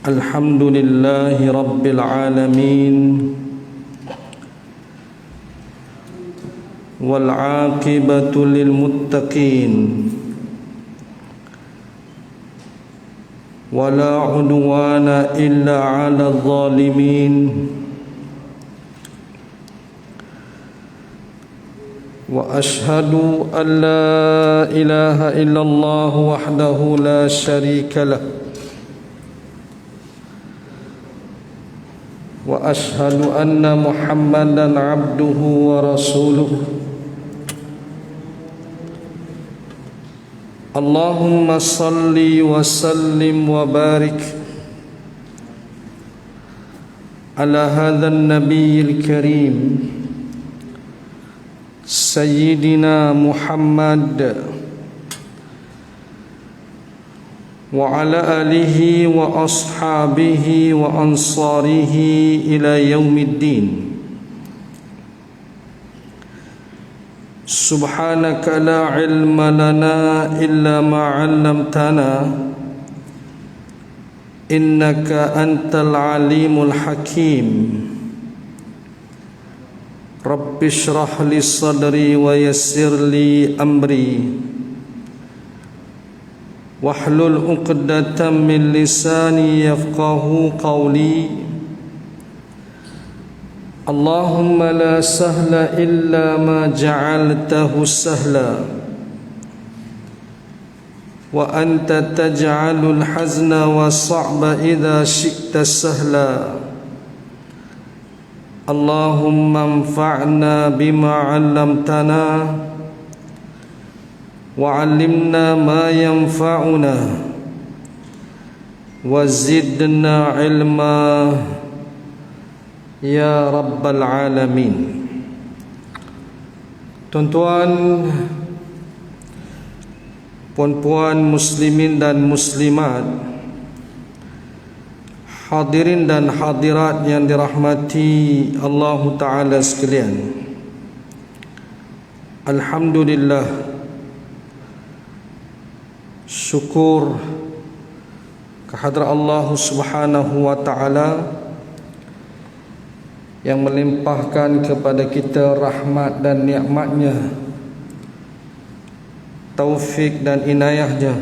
الحمد لله رب العالمين والعاقبة للمتقين ولا عدوان إلا على الظالمين وأشهد أن لا إله إلا الله وحده لا شريك له وأشهد أن محمدا عبده ورسوله اللهم صل وسلم وبارك على هذا النبي الكريم سيدنا محمد وعلى آله وأصحابه وأنصاره إلى يوم الدين سبحانك لا علم لنا إلا ما علمتنا إنك أنت العليم الحكيم رب اشرح لي صدري ويسر لي أمري واحلل عقدة من لساني يفقه قولي اللهم لا سهل إلا ما جعلته سهلا وأنت تجعل الحزن والصعب إذا شئت سهلا اللهم انفعنا بما علمتنا وعلمنا ما ينفعنا وزدنا علما ya Rabbal Alamin. Tuan-tuan, puan-puan muslimin dan muslimat, hadirin dan hadirat yang dirahmati Allah Ta'ala sekalian, alhamdulillah, syukur kehadrat Allah Subhanahu wa Ta'ala yang melimpahkan kepada kita rahmat dan nikmatnya, taufik dan inayahnya,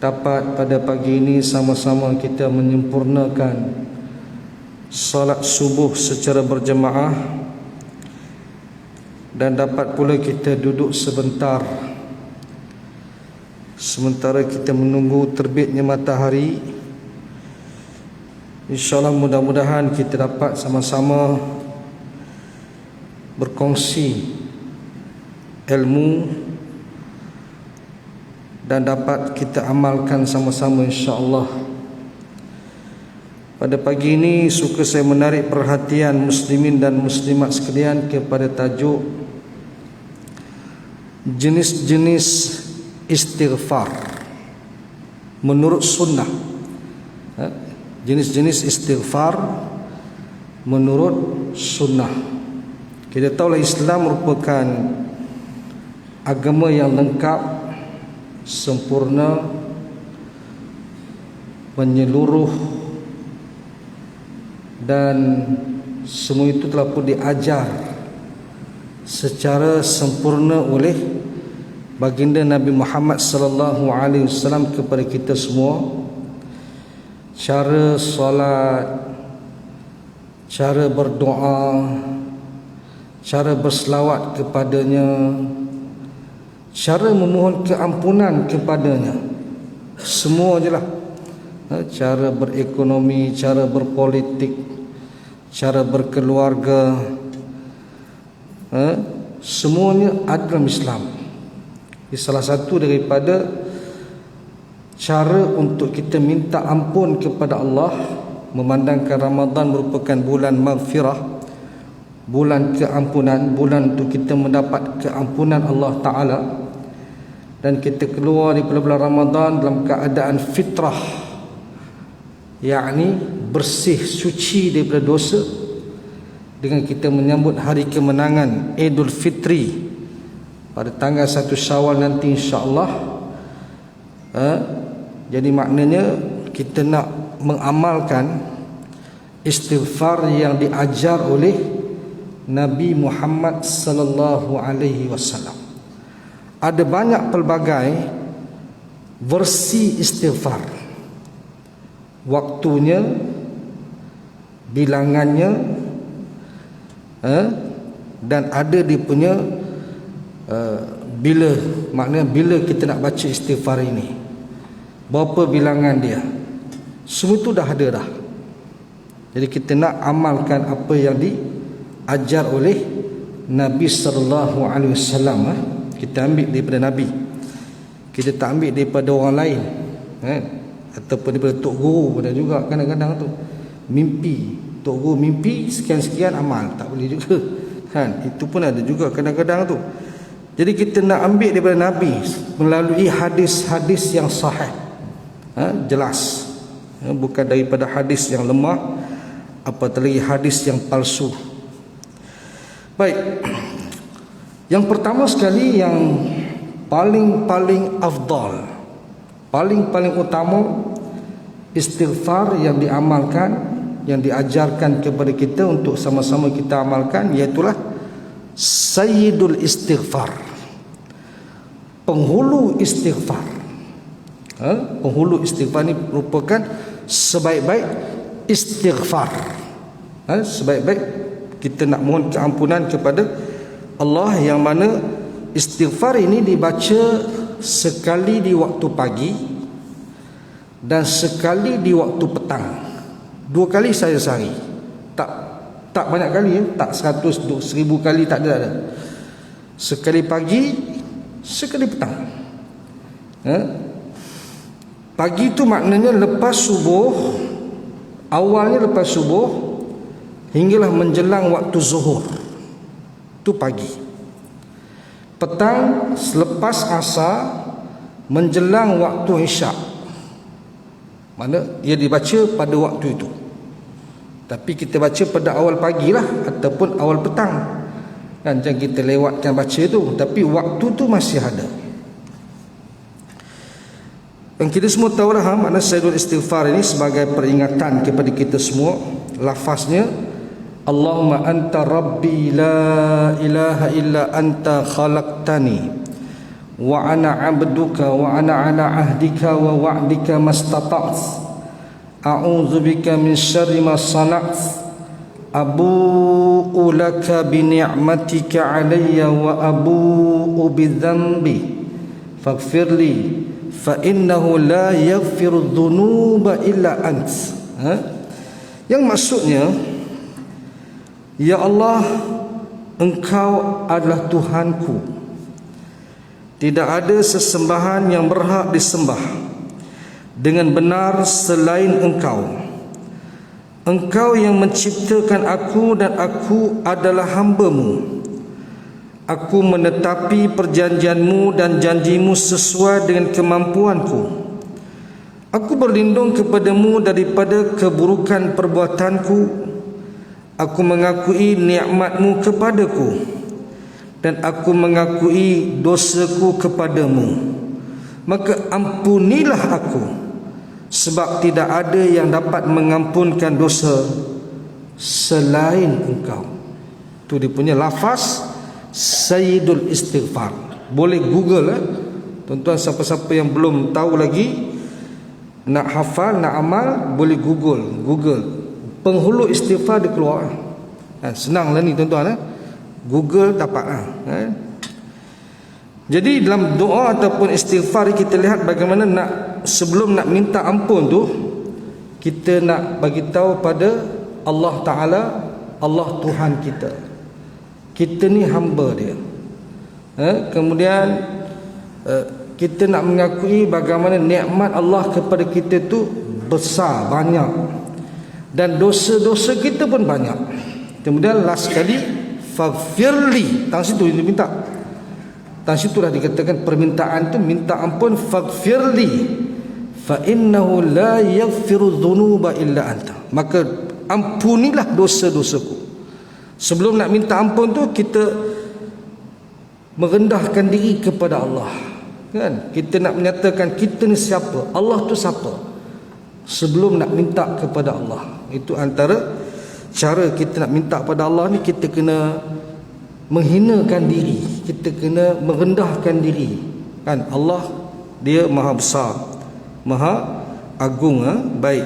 dapat pada pagi ini sama-sama kita menyempurnakan salat subuh secara berjemaah, dan dapat pula kita duduk sebentar sementara kita menunggu terbitnya matahari. InsyaAllah mudah-mudahan kita dapat sama-sama berkongsi ilmu dan dapat kita amalkan sama-sama insyaAllah. Pada pagi ini suka saya menarik perhatian muslimin dan muslimat sekalian kepada tajuk jenis-jenis istighfar menurut sunnah. Jenis-jenis istighfar menurut sunnah. Kita tahu Islam merupakan agama yang lengkap, sempurna, menyeluruh, dan semua itu telah pun diajar secara sempurna oleh baginda Nabi Muhammad sallallahu alaihi wasallam kepada kita semua. Cara solat, cara berdoa, cara berselawat kepadanya, cara memohon keampunan kepadanya, semua je lah. Cara berekonomi, cara berpolitik, cara berkeluarga, semuanya ada dalam Islam. Ini salah satu daripada cara untuk kita minta ampun kepada Allah, memandangkan Ramadan merupakan bulan maghfirah, bulan keampunan, bulan untuk kita mendapat keampunan Allah Ta'ala, dan kita keluar di bulan Ramadan dalam keadaan fitrah, yakni bersih, suci daripada dosa, dengan kita menyambut hari kemenangan Idul Fitri pada tanggal 1 Syawal nanti insya-Allah. Jadi maknanya kita nak mengamalkan istighfar yang diajar oleh Nabi Muhammad sallallahu alaihi wasallam. Ada banyak pelbagai versi istighfar. Waktunya, bilangannya, dan ada dia punya maknanya bila kita nak baca istighfar ini, berapa bilangan dia. Semua itu dah ada dah. Jadi kita nak amalkan apa yang diajar oleh Nabi sallallahu alaihi wasallam. Kita ambil daripada Nabi. Kita tak ambil daripada orang lain, ataupun daripada tok guru pun juga kadang-kadang tu. Mimpi, tok guru mimpi sekian-sekian amal, tak boleh juga. Itu pun ada juga kadang-kadang tu. Jadi kita nak ambil daripada Nabi melalui hadis-hadis yang sahih, jelas, bukan daripada hadis yang lemah, apatah lagi hadis yang palsu. Baik, yang pertama sekali, yang paling afdal, paling utama istighfar yang diamalkan, yang diajarkan kepada kita untuk sama-sama kita amalkan, iaitulah Sayyidul Istighfar, penghulu istighfar. Penghulu istighfar ini merupakan sebaik-baik istighfar. Sebaik-baik kita nak mohon keampunan kepada Allah, yang mana istighfar ini dibaca sekali di waktu pagi dan sekali di waktu petang. 2 kali saya sehari. Tak banyak kali, tak 100, 1000 kali, tak ada. Sekali pagi, sekali petang. Pagi itu maknanya lepas subuh, awalnya lepas subuh hinggalah menjelang waktu zuhur, itu pagi. Petang selepas asar menjelang waktu isyak, mana ia dibaca pada waktu itu. Tapi kita baca pada awal pagi lah, ataupun awal petang, jangan kita lewatkan baca tu, tapi waktu tu masih ada. Dan kita semua tahu lah makna Sayyidul Istighfar ini sebagai peringatan kepada kita semua. Lafaznya, Allahumma anta rabbi la ilaha illa anta khalaqtani wa ana abduka wa ana ala ahdika wa wa'dika mastata'at a'udzu bika min syarri ma sana'at abu'u laka bi ni'matika 'alayya wa abu'u bi dhanbi faghfirli fa innahu la yaghfiru dhunuba illa ant. Yang maksudnya, ya Allah, Engkau adalah Tuhanku, tidak ada sesembahan yang berhak disembah dengan benar selain Engkau. Engkau yang menciptakan aku dan aku adalah hamba-Mu. Aku menetapi perjanjian-Mu dan janji-Mu sesuai dengan kemampuanku. Aku berlindung kepada-Mu daripada keburukan perbuatanku. Aku mengakui nikmat-Mu kepadaku, dan aku mengakui dosaku kepada-Mu. Maka ampunilah aku, sebab tidak ada yang dapat mengampunkan dosa selain Engkau. Itu dia punya lafaz Sayyidul Istighfar. Boleh Google, tuan-tuan, siapa-siapa yang belum tahu lagi, nak hafal, nak amal, boleh Google penghulu istighfar, dia keluar. Senang lah ni tuan-tuan, Google dapat lah. Jadi dalam doa ataupun istighfar, kita lihat bagaimana sebelum nak minta ampun tu, kita nak bagi tahu pada Allah Ta'ala, Allah Tuhan kita ni hamba dia. Kemudian kita nak mengakui bagaimana nikmat Allah kepada kita tu besar, banyak, dan dosa-dosa kita pun banyak. Kemudian last sekali, faghfirli, tang situ dia minta. Tang situ dah dikatakan permintaan tu minta ampun, faghfirli fa innahu la yaghfiru dhunuba illa anta. Maka ampunilah dosa-dosaku. Sebelum nak minta ampun tu, kita merendahkan diri kepada Allah, kan? Kita nak menyatakan kita ni siapa, Allah tu siapa. sebelum nak minta kepada Allah. Itu antara cara kita nak minta pada Allah ni, kita kena menghinakan diri, kita kena merendahkan diri. Kan Allah dia maha besar, maha agung. Baik.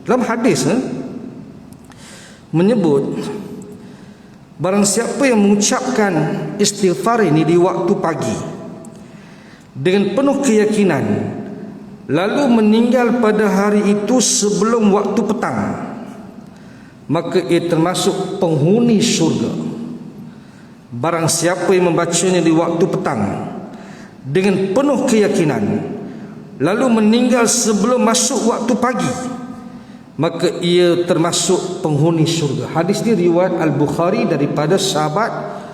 Dalam hadis menyebut barang siapa yang mengucapkan istighfar ini di waktu pagi dengan penuh keyakinan, lalu meninggal pada hari itu sebelum waktu petang, maka ia termasuk penghuni syurga. Barang siapa yang membacanya di waktu petang dengan penuh keyakinan, lalu meninggal sebelum masuk waktu pagi, maka ia termasuk penghuni syurga. Hadis ini riwayat Al-Bukhari daripada sahabat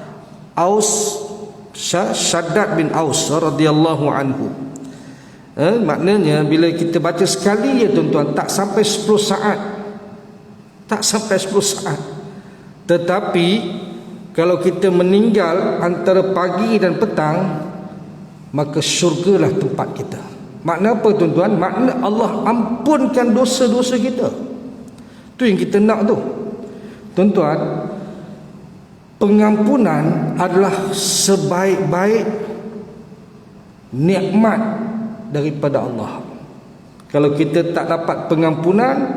Shaddad bin Aus radhiyallahu anhu. Maknanya bila kita baca sekali ya tuan-tuan, tak sampai 10 saat. Tak sampai 10 saat. Tetapi kalau kita meninggal antara pagi dan petang, maka syurgalah tempat kita. Makna apa tuan-tuan? Makna Allah ampunkan dosa-dosa kita. Tu yang kita nak tu. Tuan-tuan, pengampunan adalah sebaik-baik nikmat daripada Allah. Kalau kita tak dapat pengampunan,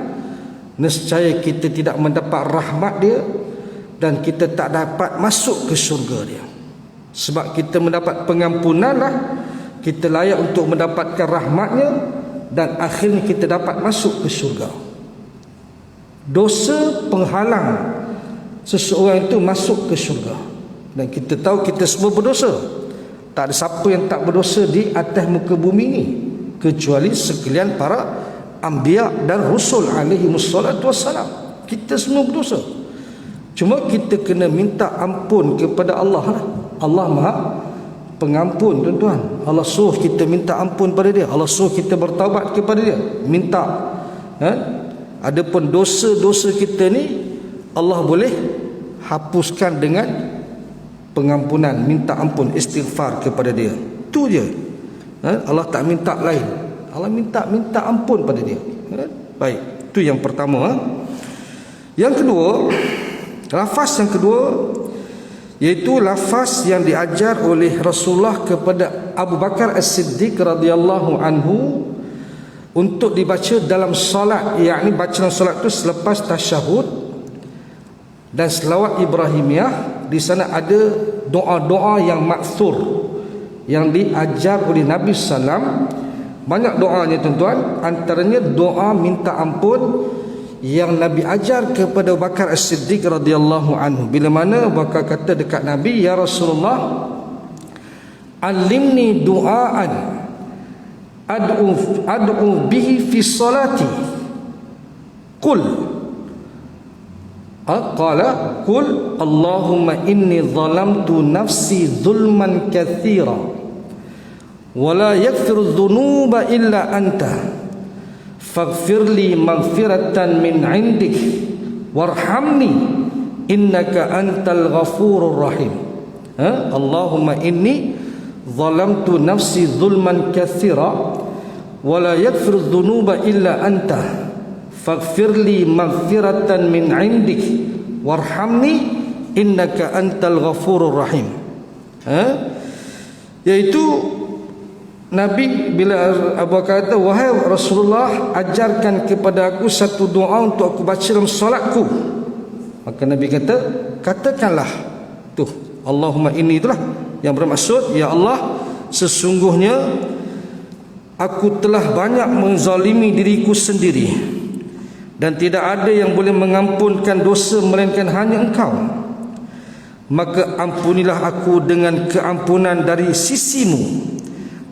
nescaya kita tidak mendapat rahmat dia dan kita tak dapat masuk ke syurga dia. Sebab kita mendapat pengampunan lah, kita layak untuk mendapatkan rahmatnya, dan akhirnya kita dapat masuk ke syurga. Dosa penghalang seseorang itu masuk ke syurga. Dan kita tahu kita semua berdosa. Tak ada siapa yang tak berdosa di atas muka bumi ini, kecuali sekalian para anbiya dan rasul alaihi wassalatu wassalam. Kita semua berdosa. Cuma kita kena minta ampun kepada Allah lah. Allah Maha Pengampun tuan-tuan. Allah suruh kita minta ampun pada dia. Allah suruh kita bertaubat kepada dia. Minta. Adapun dosa-dosa kita ni Allah boleh hapuskan dengan pengampunan, minta ampun, istighfar kepada dia. Itu je. Allah tak minta lain. Allah minta ampun pada dia. Baik. Itu yang pertama. Yang kedua, lafaz yang kedua, iaitu lafaz yang diajar oleh Rasulullah kepada Abu Bakar As-Siddiq radhiyallahu anhu untuk dibaca dalam solat, yakni bacaan solat itu selepas tasyahud dan selawat Ibrahimiyah. Di sana ada doa-doa yang maksur yang diajar oleh Nabi sallam. Banyak doanya tuan-tuan, antaranya doa minta ampun yang Nabi ajar kepada Abu Bakar As-Siddiq radhiyallahu anhu. Bila mana Abu Bakar kata dekat Nabi, ya Rasulullah, alimni du'aan ad'u bihi fi salati. Qul qala qul Allahumma inni zalamtu nafsi zulman katsira wa la yaghfiru dhunuba illa anta faghfirli maghfiratan min 'indik warhamni innaka antal ghafurur rahim. Allahumma inni zalamtu nafsi zulman katsira wa la yaghfiru dhunuba illa anta faghfirli maghfiratan min 'indik warhamni innaka antal ghafurur rahim. Iaitu Nabi bila Abu Bakar kata, wahai Rasulullah, ajarkan kepada aku satu doa untuk aku baca dalam solatku. Maka Nabi kata, katakanlah tu, Allahumma inni, itulah yang bermaksud, ya Allah, sesungguhnya aku telah banyak menzalimi diriku sendiri dan tidak ada yang boleh mengampunkan dosa melainkan hanya Engkau. Maka ampunilah aku dengan keampunan dari sisimu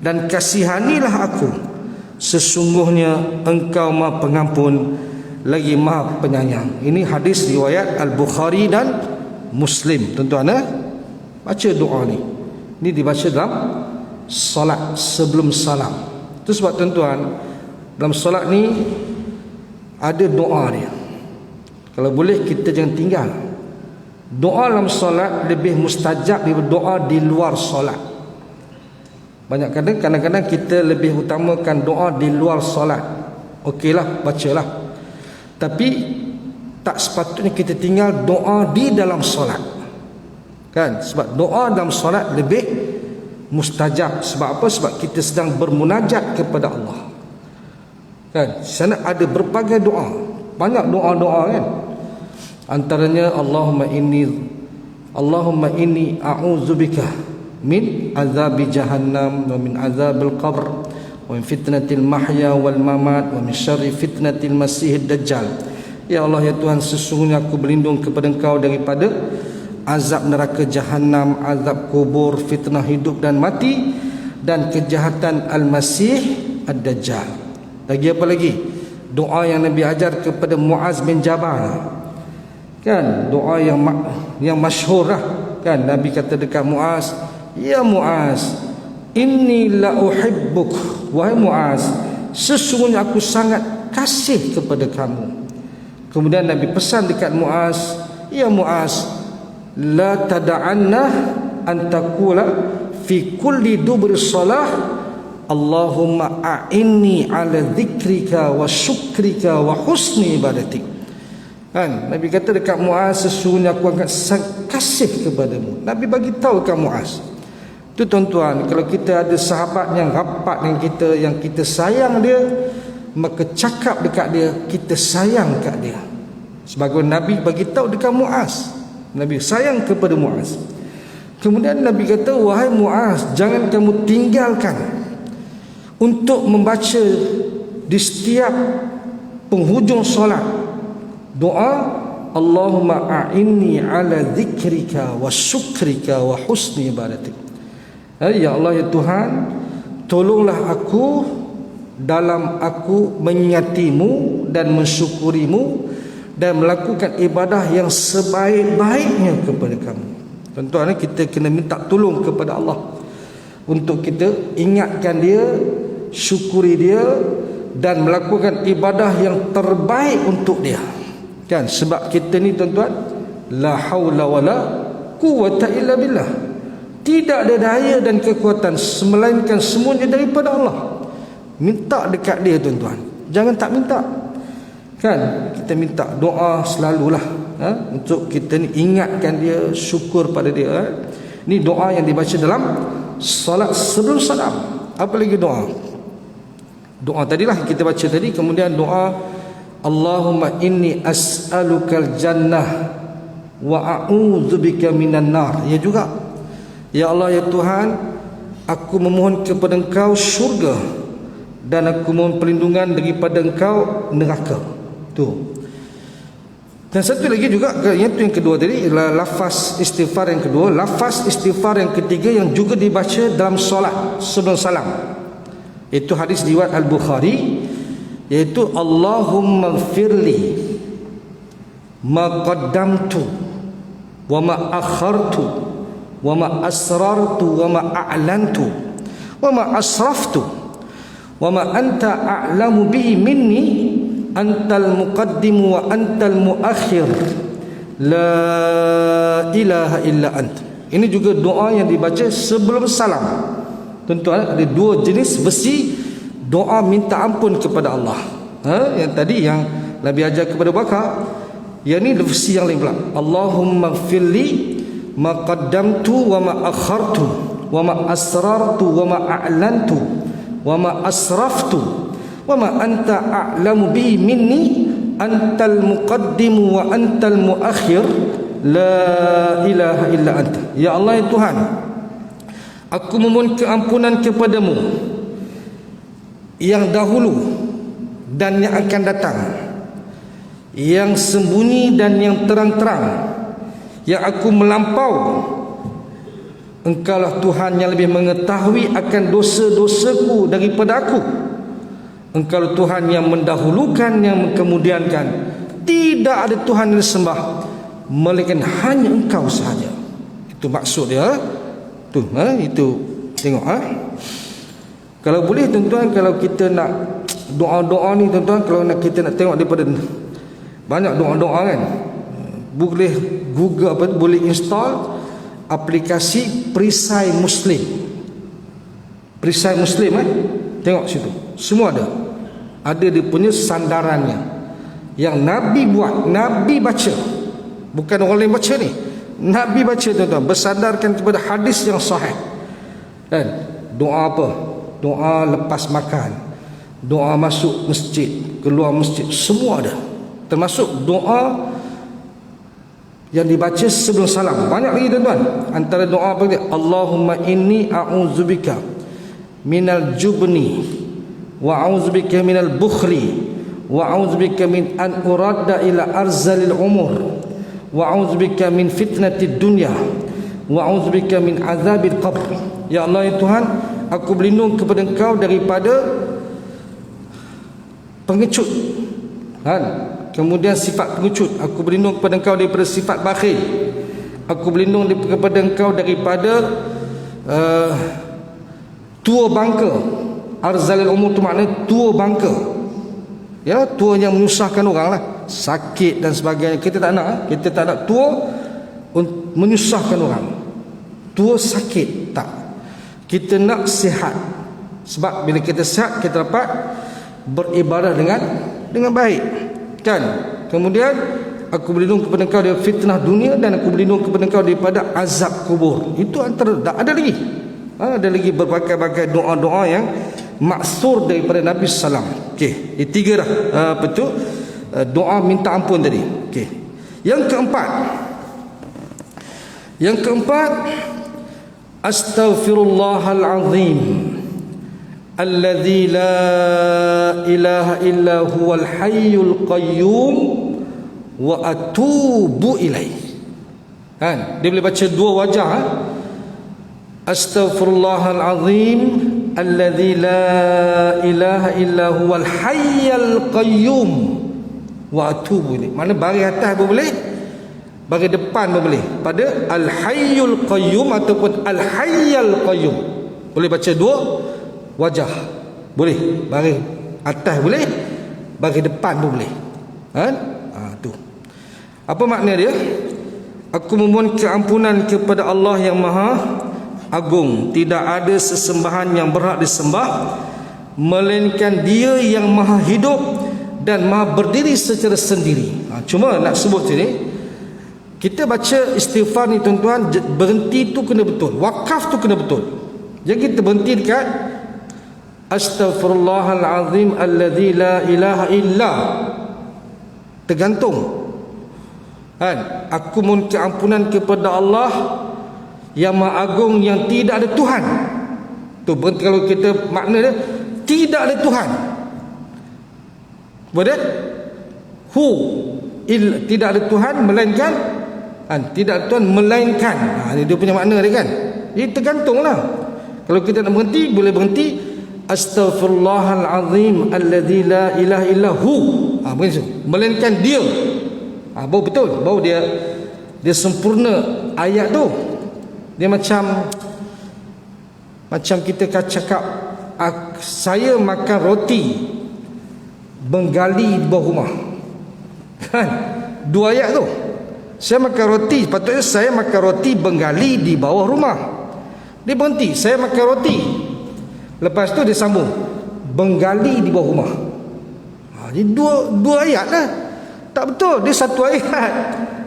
dan kasihanilah aku, sesungguhnya Engkau Maha Pengampun lagi Maha Penyayang. Ini hadis riwayat Al-Bukhari dan Muslim. Tuan-tuan, baca doa ni. Ini dibaca dalam solat sebelum salam. Itu sebab tuan-tuan, dalam solat ni ada doa dia. Kalau boleh kita jangan tinggal. Doa dalam solat lebih mustajab daripada doa di luar solat. Kadang-kadang kita lebih utamakan doa di luar solat. okeylah, bacalah. Tapi tak sepatutnya kita tinggal doa di dalam solat, kan? Sebab doa dalam solat lebih mustajab. Sebab apa? Sebab kita sedang bermunajat kepada Allah, kan? Sana ada berbagai doa, banyak doa-doa, kan? Antaranya Allahumma inni a'udzubika min azabi jahannam wa min azabil qabr wa min fitnatil mahya wal mamat wa min syarri fitnatil masihid dajjal. Ya Allah, ya Tuhan, sesungguhnya aku berlindung kepada Engkau daripada azab neraka jahanam, azab kubur, fitnah hidup dan mati, dan kejahatan al-masih ad-dajjal. Lagi apa lagi? Doa yang Nabi ajar kepada Muaz bin Jabal, kan? Doa yang masyhur lah, kan? Nabi kata dekat Muaz, ya Muaz, inni la uhibbuk, wahai Muaz, sesungguhnya aku sangat kasih kepada kamu. Kemudian Nabi pesan dekat Muaz, ya Muaz, la tada'anna an taqula fi kulli dubur salah Allahumma a'inni ala dzikrika wa syukrika wa husni ibadatik. Kan? Nabi kata dekat Muaz, sesungguhnya aku akan kasih kepadamu. Nabi bagi tahu dekat Muaz. Itu tuan-tuan, kalau kita ada sahabat yang rapat dengan kita, yang kita sayang dia, maka cakap dekat dia, kita sayang dekat dia. Sebagai Nabi bagi tahu dekat Muaz, Nabi sayang kepada Muaz. Kemudian Nabi kata, wahai Muaz, jangan kamu tinggalkan untuk membaca di setiap penghujung solat doa Allahumma a'inni ala dzikrika wa syukrika wa husni ibadatik. Ya Allah, ya Tuhan, tolonglah aku dalam aku menyatimu dan mensyukurimu dan melakukan ibadah yang sebaik-baiknya kepada kamu. Tuan-tuan, kita kena minta tolong kepada Allah untuk kita ingatkan dia, syukuri dia, dan melakukan ibadah yang terbaik untuk dia, kan? Sebab kita ni tuan-tuan, la haula wala quwwata illa billah, tidak ada daya dan kekuatan melainkan semuanya daripada Allah. Minta dekat dia tuan-tuan, jangan tak minta, kan? Kita minta doa selalulah, untuk kita ni ingatkan dia, syukur pada dia. Ini doa yang dibaca dalam salat sebelum salam. Apa lagi doa? Doa tadilah kita baca tadi. Kemudian doa Allahumma inni as'alukal jannah wa a'udzubika minan nar. Ya juga, ya Allah, ya Tuhan, aku memohon kepada Engkau syurga dan aku mohon perlindungan daripada Engkau neraka. Tu. Dan satu lagi juga, yang kedua tadi, lafaz istighfar yang kedua. Lafaz istighfar yang ketiga yang juga dibaca dalam solat sebelum salam, itu hadis riwayat Al-Bukhari, iaitu Allahumma gfirli ma qaddamtu wa ma akhartu wa ma asrartu wa ma a'lantu wa ma asraftu wa ma anta a'lamu bihi minni antal muqaddim wa antal muakhir la ilaha illa ant. Ini juga doa yang dibaca sebelum salam. Tuan-tuan, ada dua jenis versi doa minta ampun kepada Allah. Yang tadi yang Nabi ajar kepada Bakar, yang ni versi yang lain pula. Allahumma gfirli ma qaddamtu wa ma akhartu wa ma asrartu wa ma a'lantu wa ma asraftu wa ma anta a'lamu bi minni antal muqaddim wa antal muakhir la ilaha illa anta. Ya Allah, ya Tuhan, aku memohon keampunan kepadamu yang dahulu dan yang akan datang, yang sembunyi dan yang terang-terang, yang aku melampau. Engkaulah Tuhan yang lebih mengetahui akan dosa-dosaku daripada aku. Engkaulah Tuhan yang mendahulukan, yang mengkemudiankan. Tidak ada Tuhan yang disembah melainkan hanya Engkau sahaja. Itu maksud dia. Tu, itu tengok. Kalau boleh tuan-tuan, kalau kita nak doa-doa ni tuan-tuan, kalau nak kita nak tengok daripada banyak doa-doa kan, boleh Google apa, boleh install aplikasi Perisai Muslim. Perisai Muslim tengok situ, semua ada. Ada dia punya sandarannya yang Nabi buat, Nabi baca, bukan orang lain baca ni. Nabi baca tuan-tuan, bersandarkan kepada hadis yang sahih. Kan? Doa apa? Doa lepas makan, doa masuk masjid, keluar masjid, semua ada. Termasuk doa yang dibaca sebelum salam. Banyak lagi tuan-tuan. Antara doa apa dia? Allahumma inni a'udzubika minal jubni wa a'udzubika minal bukhli wa a'udzubika min an uradda ila arzalil umur wa a'udzubika min fitnatid dunya wa a'udzubika min azabil qabr. Ya Allah ya Tuhan, aku berlindung kepada Engkau daripada pengecut, kan? Kemudian sifat pengecut. Aku berlindung kepada Engkau daripada sifat bakhil. Aku berlindung kepada Engkau daripada tua bangka. Arzalil umur tu maknanya tua bangka, ya, tua yang menyusahkan orang lah, sakit dan sebagainya. Kita tak nak, kita tak nak tua menyusahkan orang, tua sakit, tak. Kita nak sihat. Sebab bila kita sihat, kita dapat beribadah dengan baik, kan? Kemudian aku berlindung kepada Engkau dari fitnah dunia, dan aku berlindung kepada Engkau daripada azab kubur. Itu antara, ada lagi, ada lagi berbagai-bagai doa-doa yang maksur daripada Nabi sallam. Okey, ini tiga dah. Apa tu? Doa minta ampun tadi. Okey. Yang keempat, astaghfirullahal azim alladzi la ilaha illa huwal hayyul qayyum wa atubu ilaih. Kan? Dia boleh baca dua wajah. Astaghfirullahal azim alladzi la ilaha illa huwal hayyul qayyum wa atubu ilaih. Mana baris atas pun boleh, baris depan pun boleh. Pada al hayyul qayyum ataupun al hayyul qayyum boleh baca dua wajah. Boleh baris atas boleh, baris depan pun boleh. Kan? Tu. Apa makna dia? Aku memohon keampunan kepada Allah yang Maha Agung. Tidak ada sesembahan yang berhak disembah melainkan Dia yang Maha Hidup dan Maha Berdiri secara sendiri. Cuma nak sebut sini, kita baca istighfar ni tuan-tuan, berhenti tu kena betul, wakaf tu kena betul. Jadi kita berhenti dekat astaghfirullahal azim alladzi la ilaha illa, tergantung, kan? Aku mohon keampunan kepada Allah yang Maha Agung yang tidak ada Tuhan. Tu berhenti. Kalau kita makna dia tidak ada Tuhan, boleh? Tidak ada Tuhan melainkan, kan? Tidak ada Tuhan melainkan. Dia punya makna dia, kan? Jadi tergantunglah. Kalau kita nak berhenti, boleh berhenti astaghfirullahal azim alladzi la ilaha illa hu, melainkan Dia. Baru betul, baru dia sempurna ayat tu. Dia macam kita cakap, saya makan roti Bengali di bawah rumah, kan? Dua ayat tu. Saya makan roti, patutnya saya makan roti Bengali di bawah rumah. Dia berhenti, saya makan roti. Lepas tu dia sambung Bengali di bawah rumah. Jadi dua ayat lah. Tak betul, dia satu ayat,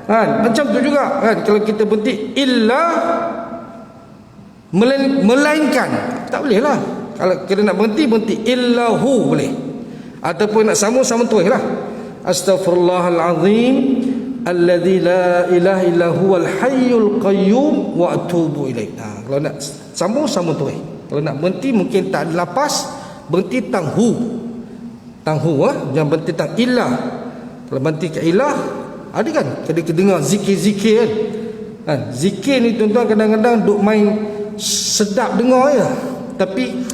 kan? Macam tu juga, kan? Kalau kita berhenti illa melainkan, tak boleh lah. Kalau kita nak berhenti illahu boleh, ataupun nak sambung tulis lah. Astaghfirullahal azim alladzi la ilaha illa huwal hayyul qayyum wa atubu ilaih. Kalau nak sambung tulis. Kalau nak berhenti mungkin tak ada lapas, berhenti tanghu, jangan berhenti tang ilah. Kalau berhenti ke ilah, ada kan? Kita dengar zikir-zikir, kan? Zikir ni tuan-tuan kadang-kadang duk main sedap dengar je, tapi,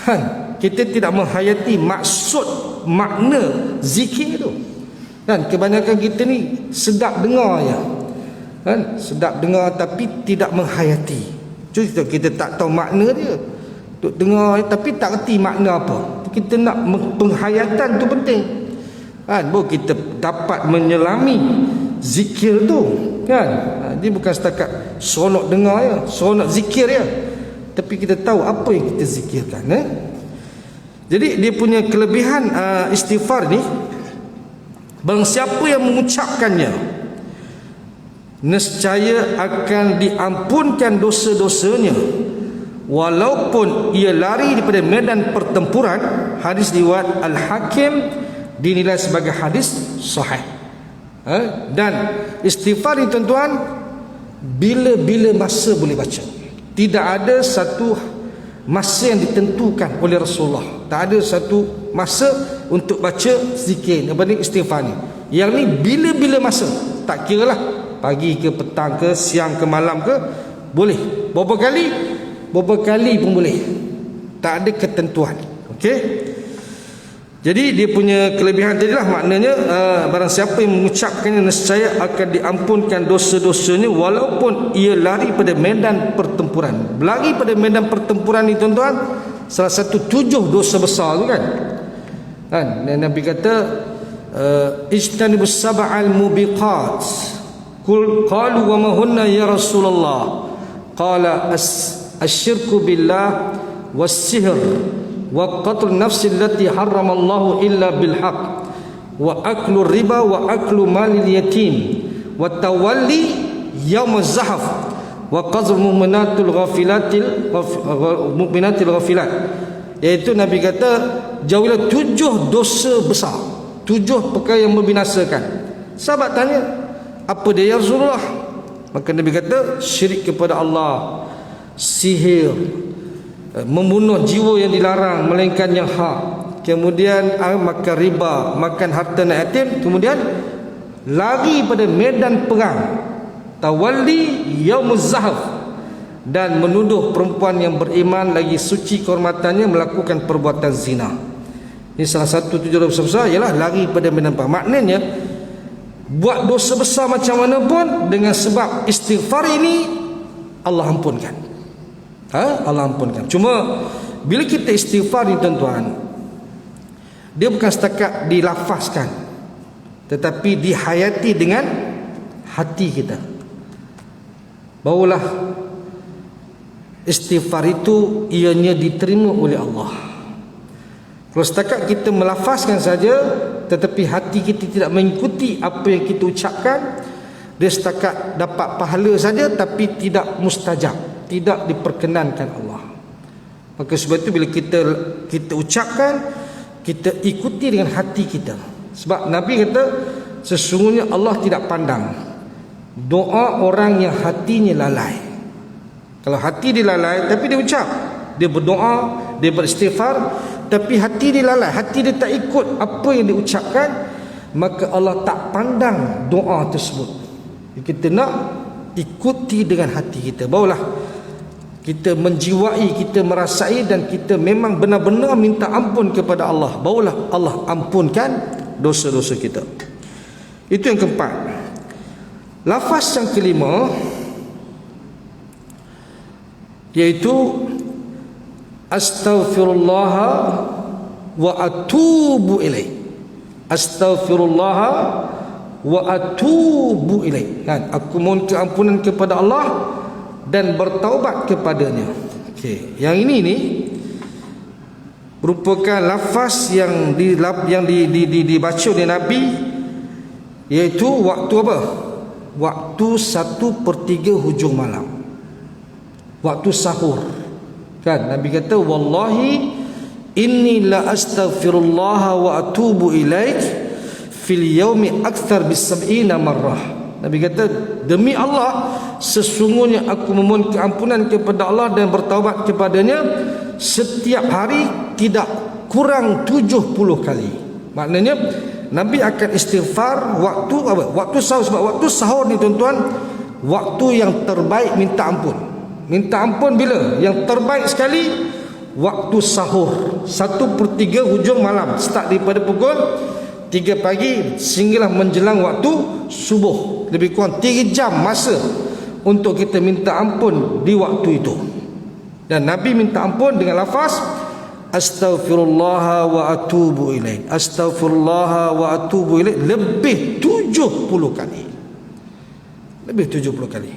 kan, kita tidak menghayati maksud makna zikir tu, kan? Kebanyakan kita ni sedap dengar je, kan? Sedap dengar tapi tidak menghayati. Jadi kita tak tahu makna dia, duk dengar tapi tak reti makna apa. Kita nak penghayatan tu penting, kan? Baru kita dapat menyelami zikir tu, kan? Dia bukan setakat seronok dengar ya, seronok zikir ya, tapi kita tahu apa yang kita zikirkan, Jadi dia punya kelebihan istighfar ni, barang siapa yang mengucapkannya, nescaya akan diampunkan dosa-dosanya walaupun ia lari daripada medan pertempuran. Hadis riwayat Al-Hakim, dinilai sebagai hadis sahih. Dan istighfar ni tuan-tuan, bila-bila masa boleh baca. Tidak ada satu masa yang ditentukan oleh Rasulullah. Tak ada satu masa untuk baca zikir apa ni, istighfar ni. Yang ni bila-bila masa, tak kira lah pagi ke petang ke siang ke malam ke, boleh. Berapa kali pun boleh. Tak ada ketentuan. Okey. Jadi dia punya kelebihan tadilah, maknanya barang siapa yang mengucapkannya nescaya akan diampunkan dosa-dosanya walaupun ia lari pada medan pertempuran. Lari pada medan pertempuran ni tuan-tuan, salah satu 7 dosa besar tu kan. Dan Nabi kata ijtanibus sab'al mubiqat. Qalu wa ma hunna ya Rasulullah? Qala asyirku billah was-sihr wa qatl nafsi allati harramallahu illa bil haqq wa aklu riba wa aklu malil yatim wa tawalli yaum az-zahf wa qazl mu'minatil ghafilat. Iaitu Nabi kata jauhilah 7 dosa besar, 7 perkara yang membinasakan. Sahabat tanya, apa dia ya Rasulullah? Maka Nabi kata syirik kepada Allah, sihir, membunuh jiwa yang dilarang melainkan yang hak, kemudian makan riba, makan harta anak yatim, kemudian lari pada medan perang, tawalli yaumuz zahf, dan menuduh perempuan yang beriman lagi suci kehormatannya melakukan perbuatan zina. Ini salah satu 7 dosa besar ialah lari pada medan perang. Maknanya buat dosa besar macam mana pun, dengan sebab istighfar ini Allah ampunkan. Allah ampunkan. Cuma bila kita istighfar ni tuan-tuan, dia bukan setakat dilafazkan, tetapi dihayati dengan hati kita. Barulah istighfar itu ianya diterima oleh Allah. Kalau setakat kita melafazkan saja tetapi hati kita tidak mengikuti apa yang kita ucapkan, dia setakat dapat pahala saja tapi tidak mustajab, tidak diperkenankan Allah. Maka sebab itu bila kita ucapkan, kita ikuti dengan hati kita. Sebab Nabi kata sesungguhnya Allah tidak pandang doa orang yang hatinya lalai. Kalau hati dia lalai tapi dia ucap, dia berdoa, dia beristighfar, tapi hati dia lalai, hati dia tak ikut apa yang dia ucapkan, maka Allah tak pandang doa tersebut. Kita nak ikuti dengan hati kita, barulah kita menjiwai, kita merasai, dan kita memang benar-benar minta ampun kepada Allah, barulah Allah ampunkan dosa-dosa kita. Itu yang keempat. Lafaz yang kelima iaitu astaghfirullah wa atubu ilaih. Astaghfirullah wa atubu ilaih. Kan? Aku mohon keampunan kepada Allah dan bertaubat kepadanya. Okey, yang ini ni merupakan lafaz yang dibaca oleh Nabi, iaitu waktu apa? Waktu 1/3 hujung malam, waktu sahur. Kan Nabi kata wallahi inni la astaghfirullah wa atubu ilaik fil yaumi akthar bis 70 marrah. Nabi kata demi Allah sesungguhnya aku memohon keampunan kepada Allah dan bertaubat kepadanya setiap hari tidak kurang 70 kali. Maknanya Nabi akan istighfar waktu apa? Waktu sahur. Sebab waktu sahur ni tuan-tuan, waktu yang terbaik minta ampun. Minta ampun bila? Yang terbaik sekali waktu sahur, 1/3 hujung malam, start daripada pukul 3 pagi sehinggalah menjelang waktu subuh. Lebih kurang 3 jam masa untuk kita minta ampun di waktu itu. Dan Nabi minta ampun dengan lafaz astaghfirullah wa atubu ilaih. Astaghfirullah wa atubu ilaih lebih 70 kali. Lebih 70 kali.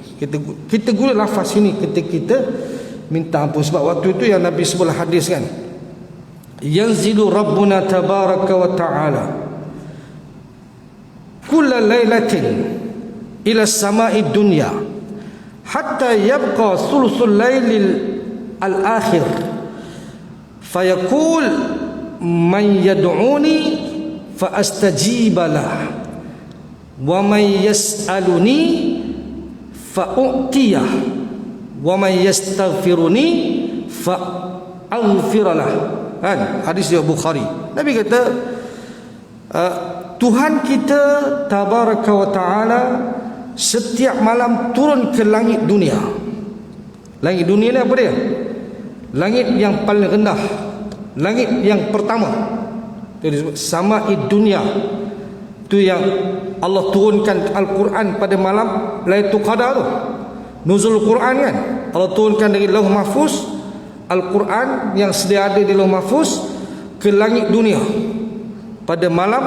Kita guna lafaz ini ketika kita minta ampun. Sebab waktu itu yang Nabi sebutlah hadis kan, yanzilu rabbuna tabaraka wa ta'ala kulla lailatin ila samai dunya hatta yabqa thuluthul lailil al-akhir fayaqul man yad'uni fa astajiba lah wa man yas'aluni fa u'tiyah wa man yastaghfiruni fa aghfiralah. Kan? Hadis riwayat Bukhari. Nabi kata Tuhan kita tabaraka wa taala setiap malam turun ke langit dunia. Langit dunia ni apa dia? Langit yang paling rendah, langit yang pertama. Itu disebut sama'id dunia. Itu yang Allah turunkan Al-Quran pada malam Lailatul Qadar tu. Nuzul Quran kan, Allah turunkan dari Lauh Mahfuz Al-Quran yang sedia ada di Lauh Mahfuz ke langit dunia pada malam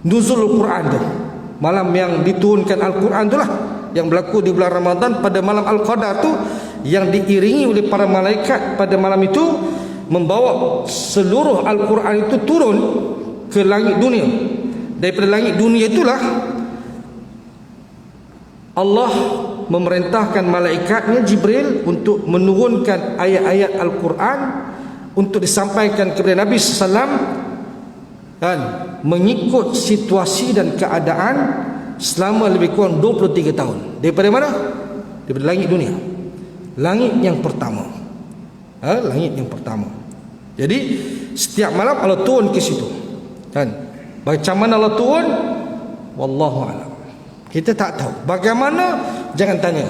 Nuzul Quran tu. Malam yang diturunkan Al-Quran tu lah, yang berlaku di bulan Ramadan pada malam Al-Qadar tu, yang diiringi oleh para malaikat pada malam itu membawa seluruh Al-Quran itu turun ke langit dunia. Daripada langit dunia itulah Allah memerintahkan malaikatnya Jibril untuk menurunkan ayat-ayat Al-Quran untuk disampaikan kepada Nabi SAW, dan mengikut situasi dan keadaan selama lebih kurang 23 tahun. Daripada mana? Daripada langit dunia, langit yang pertama. Langit yang pertama. Jadi setiap malam Allah turun ke situ. Kan? Macam mana Allah turun? Wallahu a'lam. Kita tak tahu. Bagaimana? Jangan tanya.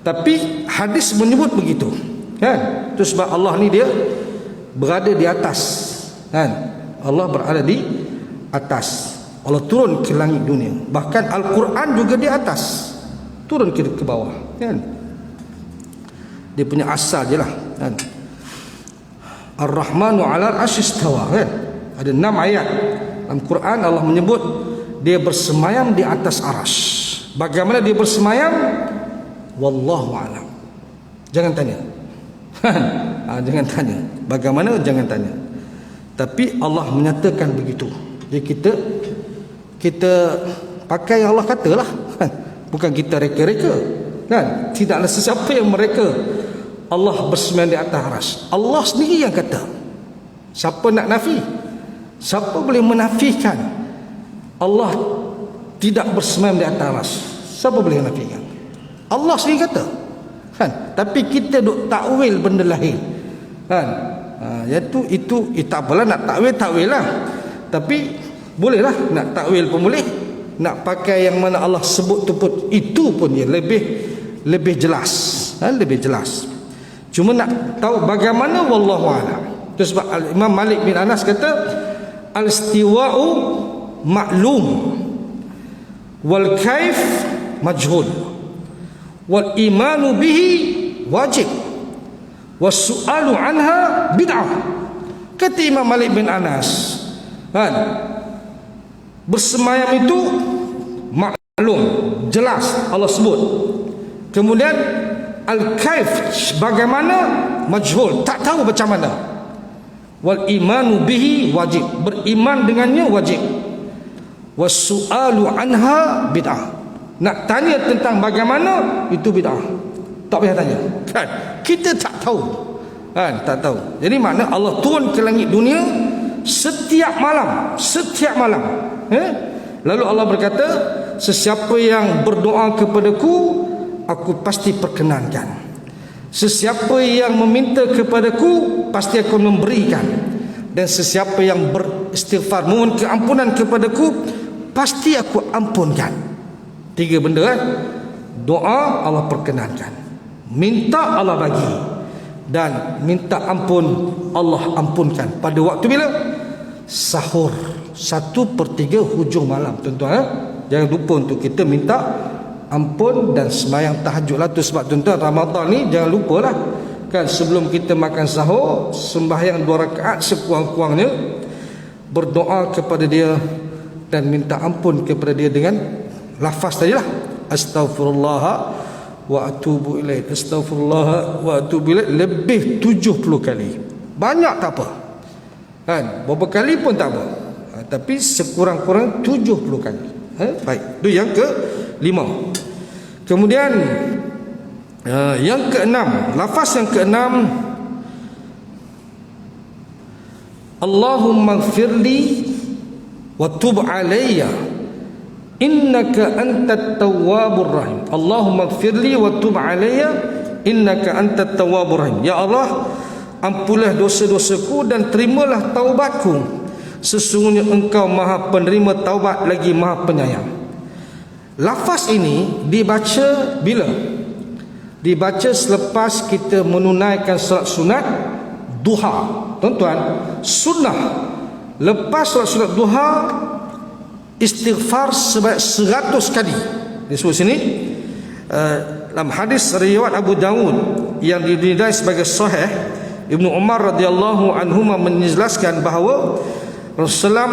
Tapi hadis menyebut begitu. Kan? Itu sebab Allah ni dia berada di atas. Kan? Allah berada di atas. Allah turun ke langit dunia. Bahkan Al-Quran juga di atas, turun ke bawah. Kan? Dia punya asal je lah. Kan? Ar-Rahmanu 'alal 'arsy istawa. Kan? Ada 6 ayat dalam Quran Allah menyebut dia bersemayam di atas arasy. Bagaimana dia bersemayam? Wallahu a'lam. Jangan tanya. Jangan tanya. Bagaimana? Jangan tanya. Tapi Allah menyatakan begitu. Jadi kita pakai yang Allah katalah. Bukan kita reka-reka. Kan? Tidaklah sesiapa yang mereka Allah bersemayam di atas arasy. Allah sendiri yang kata. Siapa nak nafi? Siapa boleh menafikan Allah tidak bersemayam di atas arasy? Siapa boleh menafikan? Allah sendiri kata. Kan? Tapi kita duk takwil benda lain. Kan? Iaitu itu tak apalah, nak takwil lah. Tapi bolehlah nak takwil pun boleh. Nak pakai yang mana Allah sebut tu pun, itu pun dia lebih jelas. Lebih jelas. Cuma nak tahu bagaimana, wallahu a'lam. Itu sebab Imam Malik bin Anas kata al-istiwa'u ma'lum wal kaif majhul wal imanu bihi wajib was su'alu anha bid'ah. Kata Imam Malik bin Anas, kan, bersemayam itu maklum, jelas Allah sebut. Kemudian al-kaif bagaimana, majhul, tak tahu macam mana. Wal imanu bihi wajib, beriman dengannya wajib. Was su'alu anha bid'ah, nak tanya tentang bagaimana itu bid'ah. Tak payah tanya. Kan? Kita tak tahu. Kan? Tak tahu. Jadi makna Allah turun ke langit dunia setiap malam, setiap malam. Lalu Allah berkata, sesiapa yang berdoa kepadaku, aku pasti perkenankan. Sesiapa yang meminta kepadaku, pasti aku memberikan. Dan sesiapa yang beristighfar, mohon keampunan kepadaku, pasti aku ampunkan. 3 benda kan? Doa Allah perkenankan, minta Allah bagi, dan minta ampun Allah ampunkan. Pada waktu bila? Sahur, 1/3 hujung malam. Tuan-tuan, jangan lupa untuk kita minta ampun dan semayang tahajud lah. Tu sebab tuan-tuan, Ramadan ni jangan lupalah, kan, sebelum kita makan sahur, sembahyang 2 rakaat sekurang-kurangnya, berdoa kepada dia dan minta ampun kepada dia dengan lafaz tadi lah, astaghfirullah wa atubu ilaih, astaghfirullah wa atubu ilaih, lebih 70 kali. Banyak tak apa. Kan, berapa kali pun tak apa. Tapi sekurang-kurang 70 kali. Baik, itu yang ke-5. Kemudian yang ke-6, lafaz yang ke-6, Allahumma ighfirli wa tub alayya innaka antat tawwabur rahim. Allahumma ighfirli wa tub alayya innaka antat tawwabur rahim. Ya Allah, ampunlah dosa-dosaku dan terimalah taubatku, sesungguhnya engkau maha penerima taubat lagi maha penyayang. Lafaz ini dibaca bila? Dibaca selepas kita menunaikan salat sunat duha. Tuan-tuan, sunnah lepas salat sunat duha istighfar sebanyak 100 kali. Disebut sini dalam hadis riwayat Abu Dawud yang dinilai sebagai sahih, Ibnu Umar radhiyallahu anhuma menjelaskan bahawa Rasulullah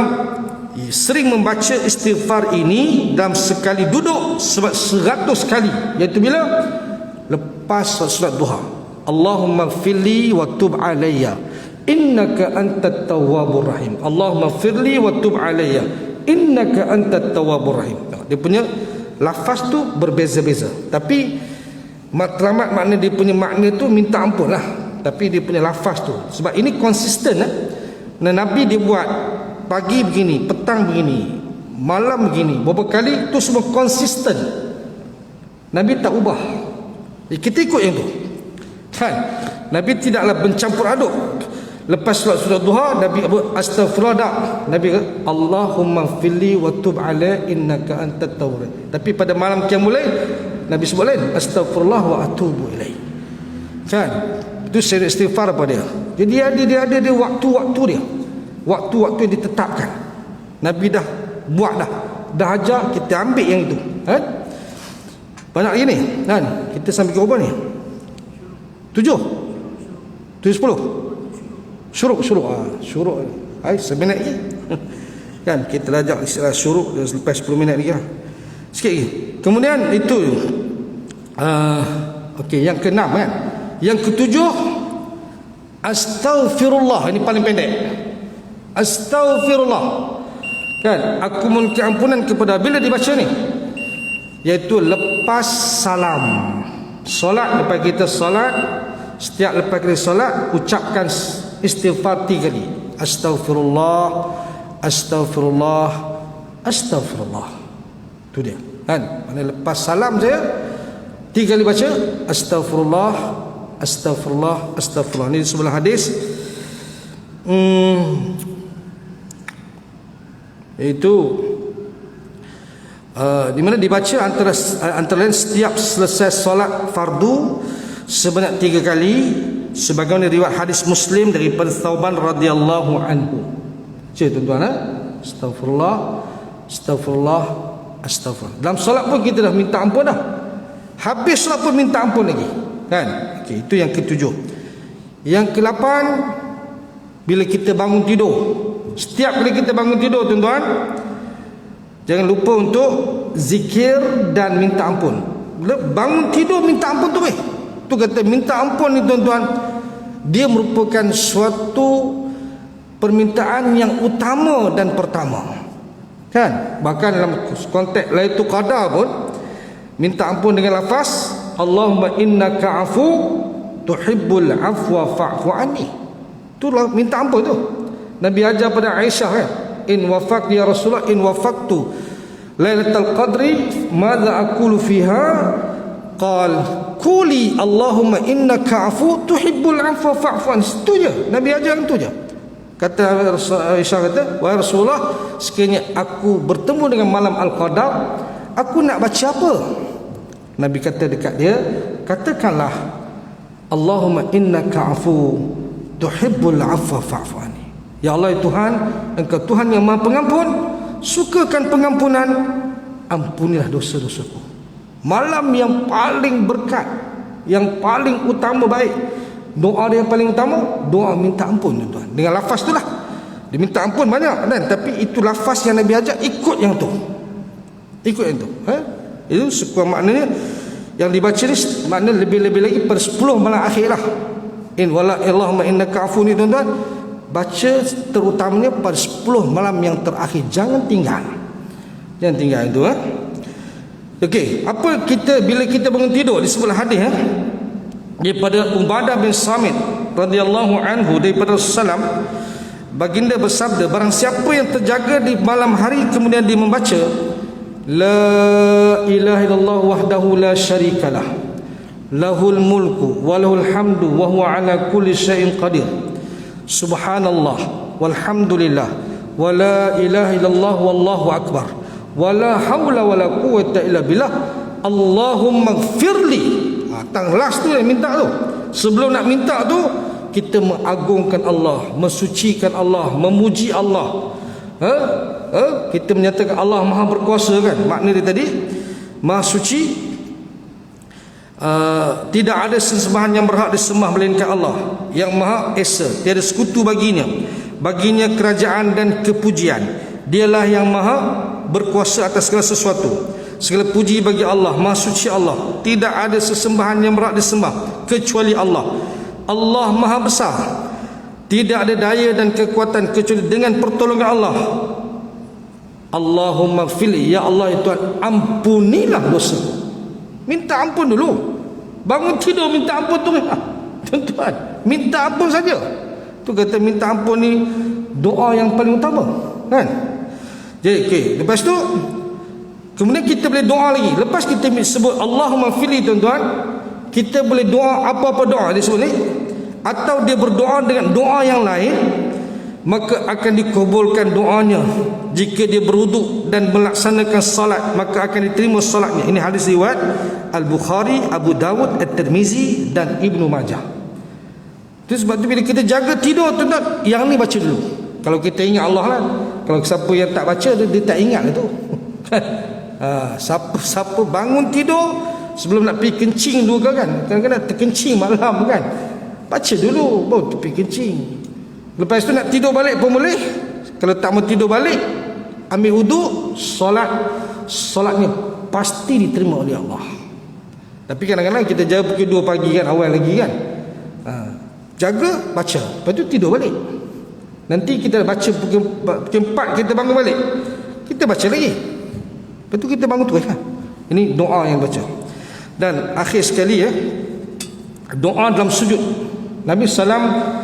sering membaca istighfar ini dalam sekali duduk sebab 100 kali, iaitu bila? Lepas salat duha. Allahumma ighfirli wa tub alayya innaka antat tawwabur rahim. Allahumma ighfirli wa tub alayya innaka antat tawwabur rahim. Dia punya lafaz tu berbeza-beza, tapi matlamat makna dia punya makna tu minta ampun lah, tapi dia punya lafaz tu sebab ini konsisten Dan Nabi dia buat pagi begini, petang begini, malam begini, beberapa kali tu semua konsisten. Nabi tak ubah. Kita ikut yang tu. Kan? Nabi tidaklah mencampur aduk. Lepas solat duha Nabi astaghfirullah dak. Nabi Allahumma ighfirli wa tub alayya innaka antat tawwab. Tapi pada malam qiyamul lail Nabi sebut lain, astaghfirullah wa atubu ilaih. Kan? Itu seri istighfar apa dia? Jadi dia ada waktu-waktu dia. Waktu-waktu yang ditetapkan. Nabi dah buat dah ajar, kita ambil yang itu. Kan? Banyak lagi ni, kan? Kita sampai ke berapa ni? 7 10 Syuruk seminit lagi. Kan kita lajak istilah syuruk lepas 10 minit lagi lah. Sikit lagi. Kemudian itu okey, yang ke-6 kan. Yang ke-7 astaghfirullah, ini paling pendek. Astaghfirullah. Kan, aku mohon ampunan kepada, bila dibaca ni? Iaitu lepas salam. Solat, lepas kita solat, setiap lepas kita solat ucapkan istighfar 3 kali. Astaghfirullah, astaghfirullah, astaghfirullah. Itu dia. Kan? Mana lepas salam saya 3 kali baca astaghfirullah, astaghfirullah, astaghfirullah. Ini sebelah hadis. Itu di mana dibaca antara lain setiap selesai solat fardu sebanyak 3 kali, sebagaimana riwayat hadis Muslim daripada Thauban radhiyallahu anhu. Tuan-tuan, astaghfirullah, astaghfirullah, astaghfirullah. Dalam solat pun kita dah minta ampun dah. Habis solat pun minta ampun lagi. Kan? Okey, itu yang ke-7. Yang ke-8, bila kita bangun tidur. Setiap kali kita bangun tidur, tuan-tuan, jangan lupa untuk zikir dan minta ampun. Bangun tidur minta ampun tu tu kata minta ampun ni, tuan-tuan, dia merupakan suatu permintaan yang utama dan pertama. Kan? Bahkan dalam konteks Lailatul Qadar pun minta ampun dengan lafaz Allahumma innaka afu tuhibbul afwa fa'fu anni. Itulah minta ampun tu. Nabi ajar pada Aisyah kan, in wafaqtu ya Rasulullah, in wafaqtu Lailatul Qadri madza aqulu fiha? Qal quli Allahumma innaka afu tuhibbul afwa fa'fu anni. Itu je Nabi ajar, itu je. Kata Aisyah, kata, wahai Rasulullah, sekiranya aku bertemu dengan malam Al-Qadar, aku nak baca apa? Nabi kata dekat dia, katakanlah Allahumma innaka afu tuhibbul afwa fa'fu anni. Ya Allah Tuhan, Engkau Tuhan yang Maha Pengampun, sukakan pengampunan, ampunilah dosa-dosaku. Malam yang paling berkat, yang paling utama baik, doa dia yang paling utama, doa minta ampun, tuan-tuan. Dengan lafaz itulah. Dia minta ampun banyak kan, tapi itu lafaz yang Nabi ajar, ikut yang tu. Ikut yang tu. Itu sekurang maknanya yang dibaca ni makna lebih-lebih lagi per 10 malam akhir lah. In wala Allahumma innaka afu ni, tuan-tuan, baca terutamanya pada 10 malam yang terakhir. Jangan tinggal itu. Okey, apa kita bila kita bangun tidur di sebelah hadis daripada Ubadah bin Samit radhiyallahu anhu daripada Rasulullah, baginda bersabda, barang siapa yang terjaga di malam hari kemudian dia membaca la ilaha illallah wahdahu la syarikalah lahul mulku wa lahul hamdu wa huwa ala kulli syai'in qadir subhanallah walhamdulillah wa la ilaha illallah wallahu akbar wa la haula wa la quwwata illa billah Allahumma ighfirli. Tang last tu yang minta tu. Sebelum nak minta tu, kita mengagungkan Allah, mensucikan Allah, memuji Allah. Kita menyatakan Allah Maha berkuasa kan. Makna dia tadi Maha suci, tidak ada sesembahan yang berhak disembah melainkan Allah yang Maha Esa, tiada sekutu baginya kerajaan dan kepujian. Dialah yang Maha berkuasa atas segala sesuatu. Segala puji bagi Allah, Maha suci Allah, tidak ada sesembahan yang berhak disembah kecuali Allah. Allah Maha besar, tidak ada daya dan kekuatan kecuali dengan pertolongan Allah. Allahumma ighfirli, ya Allah ya Tuhan, ampunilah dosa. Minta ampun dulu. Bangun tidur minta ampun tu. Tuan-tuan, minta ampun saja. Tu kata minta ampun ni doa yang paling utama, kan? Jadi okey, lepas tu kemudian kita boleh doa lagi. Lepas kita sebut Allahumma ighfirli, tuan-tuan, kita boleh doa apa-apa doa dia sebut ni, atau dia berdoa dengan doa yang lain, maka akan dikabulkan doanya. Jika dia berwuduk dan melaksanakan salat, maka akan diterima salatnya. Ini hadis riwayat Al-Bukhari, Abu Dawud, At-Tirmizi dan Ibnu Majah. Itu sebab tu bila kita jaga tidur, tuan-tuan, yang ni baca dulu. Kalau kita ingat Allah lah. Kalau siapa yang tak baca, dia tak ingat itu. Siapa bangun tidur sebelum nak pergi kencing dulu kan, kadang-kadang terkencing malam kan, baca dulu baru pergi kencing. Lepas tu nak tidur balik pun boleh. Kalau tak mau tidur balik, ambil wuduk, solatnya pasti diterima oleh Allah. Tapi kadang-kadang kita jaga pukul 2 pagi kan, awal lagi kan, jaga baca, lepas tu tidur balik. Nanti kita baca pukul 4 kita bangun balik, kita baca lagi, lepas tu kita bangun terus kan. Ini doa yang baca. Dan akhir sekali doa dalam sujud. Nabi SAW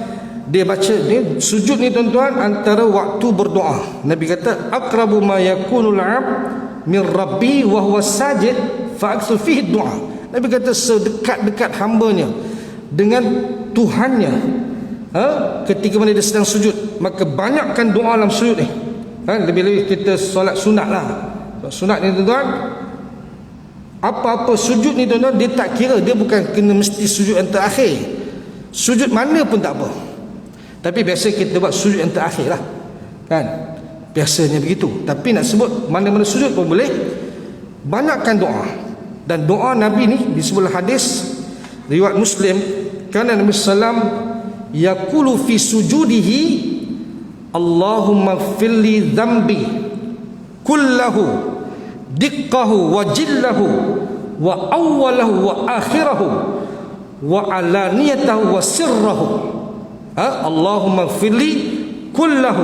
dia baca, dia sujud ni tuan-tuan antara waktu berdoa. Nabi kata aqrabu ma yakunul 'abd min rabbi wa huwa sajid fa aktsur fihi doa. Nabi kata sedekat-dekat hambanya dengan Tuhannya ketika mana dia sedang sujud, maka banyakkan doa dalam sujud ni. Lebih-lebih kita solat sunat lah. Sunat ni tuan-tuan, apa-apa sujud ni tuan-tuan, dia tak kira, dia bukan kena mesti sujud yang terakhir. Sujud mana pun tak apa. Tapi biasa kita buat sujud yang terakhir lah, kan? Biasanya begitu. Tapi nak sebut mana-mana sujud pun boleh. Banyakkan doa. Dan doa Nabi ni di sebelah hadis riwayat Muslim, kerana Nabi sallam yaqulu fi sujudihi Allahumma ighfirli dhanbi kullahu diqqahu wa jillahu wa awwalahu wa akhirahu wa alaniyatahu wa sirrahu. Allahumma ighfirli kullahu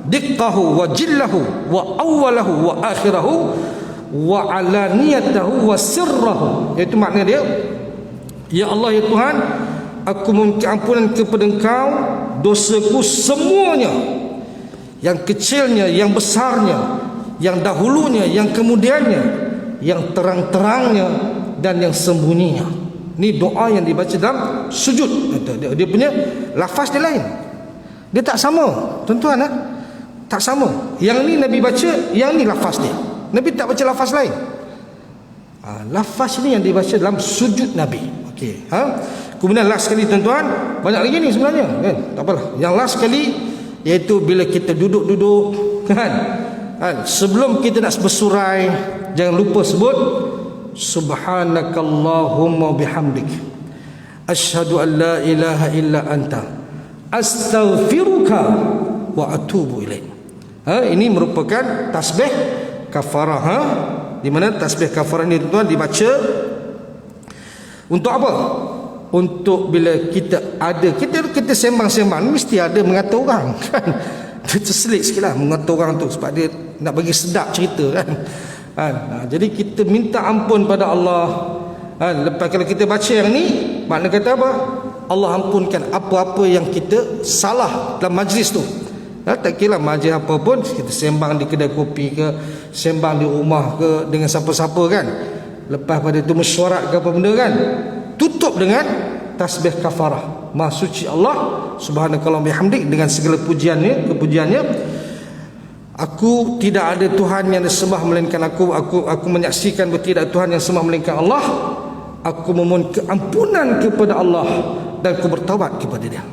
diqqahu wa jillahu wa awwalahu wa akhirahu wa alaniyatahu wa sirrahu. Iaitu makna dia, ya Allah ya Tuhan, aku meminta ampunan kepada Engkau dosaku semuanya, yang kecilnya, yang besarnya, yang dahulunya, yang kemudiannya, yang terang-terangnya dan yang sembunyinya. Ini doa yang dibaca dalam sujud. Dia punya lafaz dia lain, dia tak sama tuan-tuan, tak sama. Yang ni Nabi baca, yang ni lafaz dia. Nabi tak baca lafaz lain. Lafaz ni yang dibaca dalam sujud Nabi. Okey, kemudian last sekali tuan-tuan, banyak lagi ni sebenarnya kan, tak apalah. Yang last sekali iaitu bila kita duduk-duduk kan, sebelum kita nak bersurai, jangan lupa sebut subhanakallahumma bihamdik asyhadu an la ilaha illa anta astaghfiruka wa atubu ilaik. Ini merupakan tasbih kafarah, di mana tasbih kafarah ini tuan dibaca untuk apa? untuk bila kita ada, kita sembang-sembang mesti ada mengata orang kan. Dia terselit sikit lah mengata orang tu, sebab dia nak bagi sedap cerita kan. Jadi kita minta ampun pada Allah. Lepas kalau kita baca yang ni, makna kata apa? Allah ampunkan apa-apa yang kita salah dalam majlis tu. Tak kira majlis apa pun, kita sembang di kedai kopi ke, sembang di rumah ke, dengan siapa-siapa kan. Lepas pada itu mesyuarat ke apa benda kan, tutup dengan tasbih kafarah. Maha suci Allah subhanakallah bihamdik, dengan segala pujiannya, kepujiannya. Aku tidak ada Tuhan yang disembah melainkan aku menyaksikan bahawa tidak ada Tuhan yang disembah melainkan Allah. Aku memohon keampunan kepada Allah dan aku bertaubat kepada Dia.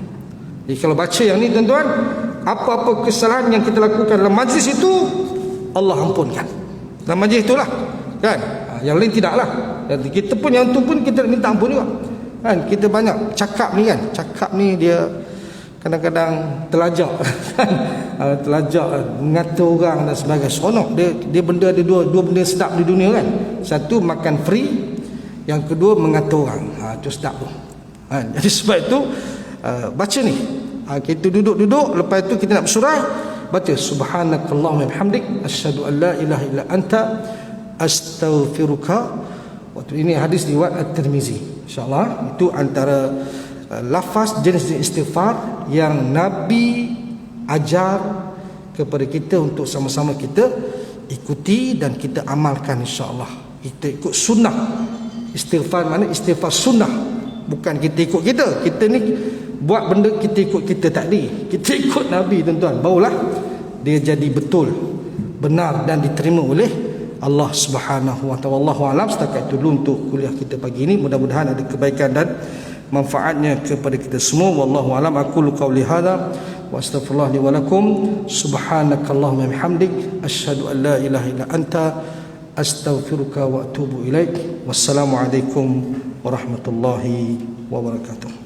Jadi kalau baca yang ni tuan-tuan, apa-apa kesalahan yang kita lakukan dalam majlis itu, Allah ampunkan dalam majlis itulah kan. Yang lain tidaklah. Dan kita pun yang tu pun kita minta ampun juga kan. Kita banyak cakap ni kan, cakap ni dia kadang-kadang telajak kan. Telajak, mengata orang dan sebagainya. Seronok dia benda, ada dua benda sedap di dunia kan. Satu makan free, yang kedua mengata orang. Itu sedap tu kan. Jadi sebab itu baca ni, kita duduk-duduk, lepas itu kita nak bersurah, baca subhanakallahumma bihamdik asyhadu an la ilaha illa anta astaghfiruka. Waktu ini hadis riwayat At-Tirmizi. InsyaAllah itu antara lafaz jenis istighfar yang Nabi ajar kepada kita untuk sama-sama kita ikuti dan kita amalkan, insyaAllah. Kita ikut sunnah. Istighfar mana? Istighfar sunnah. Bukan kita ikut kita ni buat benda kita ikut kita, tak ada. Kita ikut Nabi tuan-tuan, barulah dia jadi betul, benar dan diterima oleh Allah Subhanahu wa ta'ala. Wallahu alam. Setakat itu dulu untuk kuliah kita pagi ini. Mudah-mudahan ada kebaikan dan manfaatnya kepada kita semua. Wallahu alam. Aqulu qawli hadza wa astaghfirullah li wa lakum. Subhanakallahumma bihamdik asyhadu an la ilaha illa anta astaghfiruka wa atubu ilaik. Wassalamu alaikum warahmatullahi wabarakatuh.